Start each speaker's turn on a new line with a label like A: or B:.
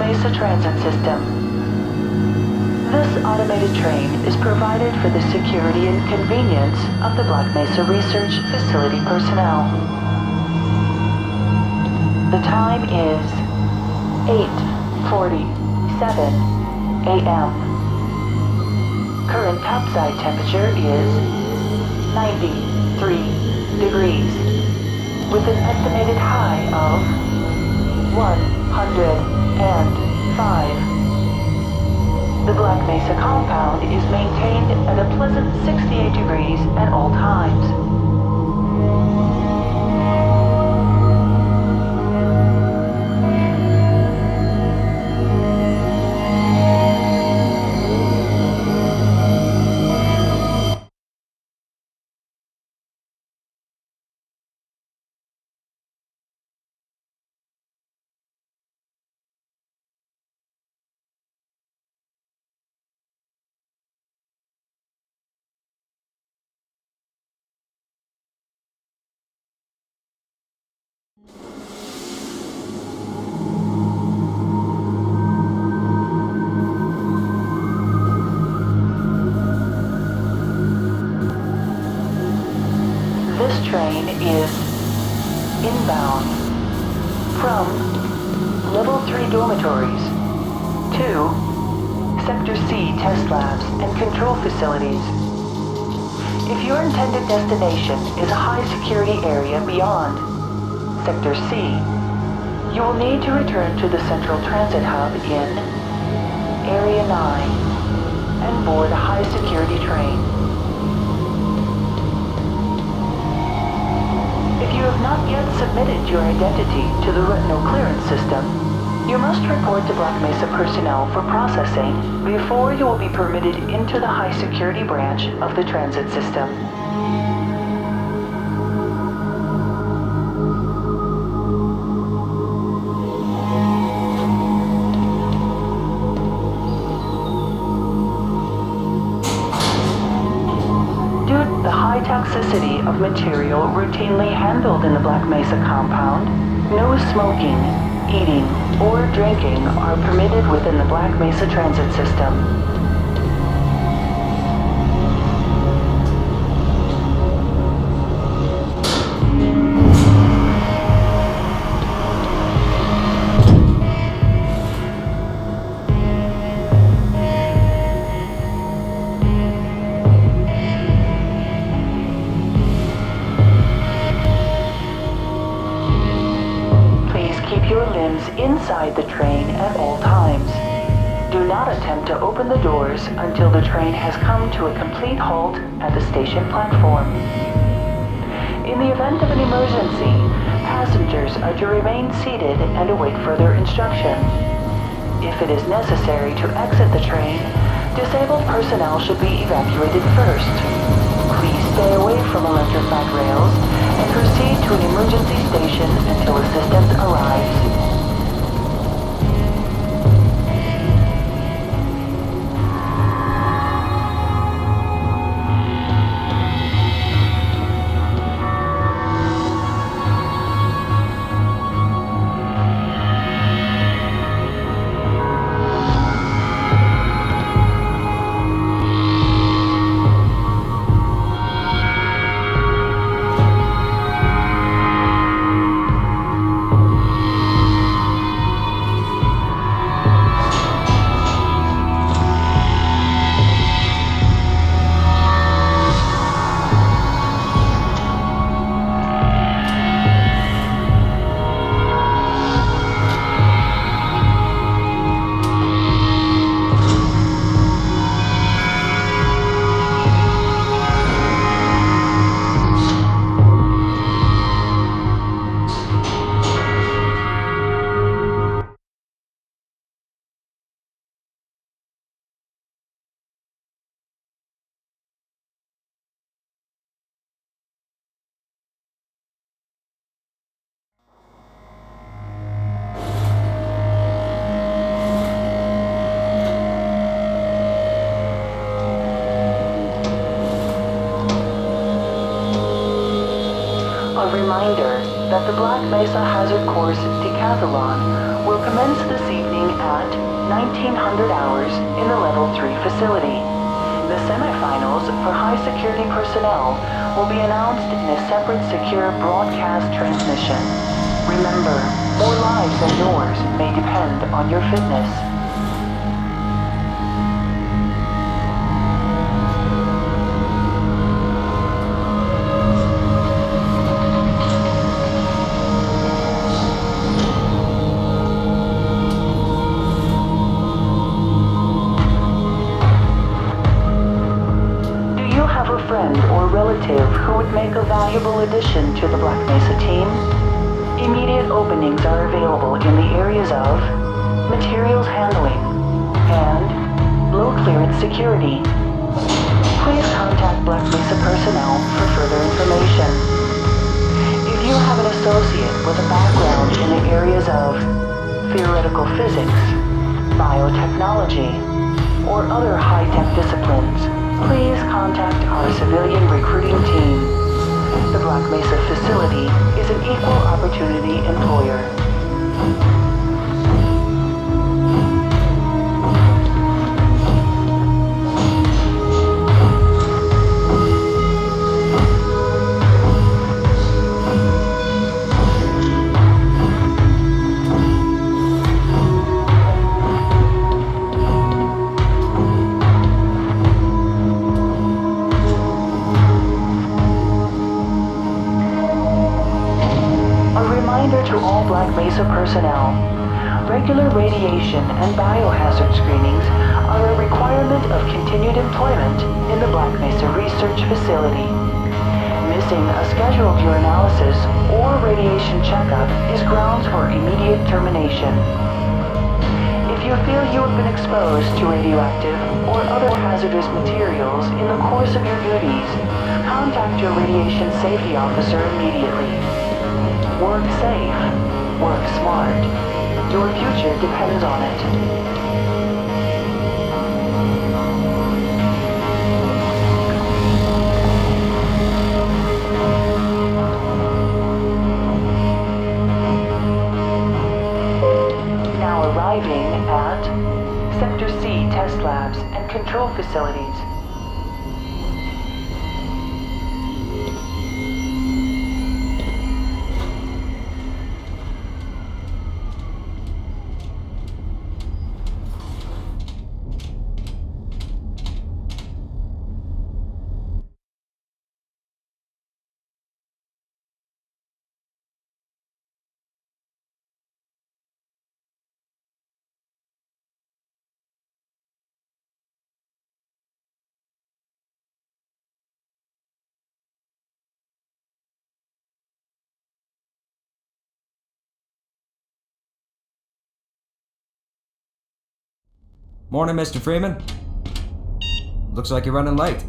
A: Mesa Transit System. This automated train is provided for the security and convenience of the Black Mesa Research Facility personnel. The time is 8:47 a.m. Current topside temperature is 93 degrees, with an estimated high of 105. The Black Mesa compound is maintained at a pleasant 68 degrees at all times. This train is inbound from Level 3 dormitories to Sector C test labs and control facilities. If your intended destination is a high security area beyond Sector C, you will need to return to the Central Transit Hub in Area 9 and board a high security train. If you have not yet submitted your identity to the retinal clearance system, you must report to Black Mesa personnel for processing before you will be permitted into the high security branch of the transit system. Toxicity of material routinely handled in the Black Mesa compound, no smoking, eating, or drinking are permitted within the Black Mesa transit system. Inside the train at all times. Do not attempt to open the doors until the train has come to a complete halt at the station platform. In the event of an emergency, passengers are to remain seated and await further instruction. If it is necessary to exit the train, disabled personnel should be evacuated first. Please stay away from electrified rails and proceed to an emergency station until assistance arrives. A reminder that the Black Mesa Hazard Course Decathlon will commence this evening at 1900 hours in the Level 3 facility. The semifinals for high-security personnel will be announced in a separate secure broadcast transmission. Remember, more lives than yours may depend on your fitness. Friend or relative who would make a valuable addition to the Black Mesa team? Immediate openings are available in the areas of materials handling and low clearance security. Please contact Black Mesa personnel for further information. If you have an associate with a background in the areas of theoretical physics, biotechnology, or other high-tech disciplines, please contact our civilian recruiting team. The Black Mesa facility is an equal opportunity employer. To all Black Mesa personnel, regular radiation and biohazard screenings are a requirement of continued employment in the Black Mesa Research Facility. Missing a scheduled urinalysis or radiation checkup is grounds for immediate termination. If you feel you have been exposed to radioactive or other hazardous materials in the course of your duties, contact your radiation safety officer immediately. Work safe. Work smart. Your future depends on it. Now arriving at Sector C test labs and control facilities.
B: Morning, Mr. Freeman. Looks like you're running late.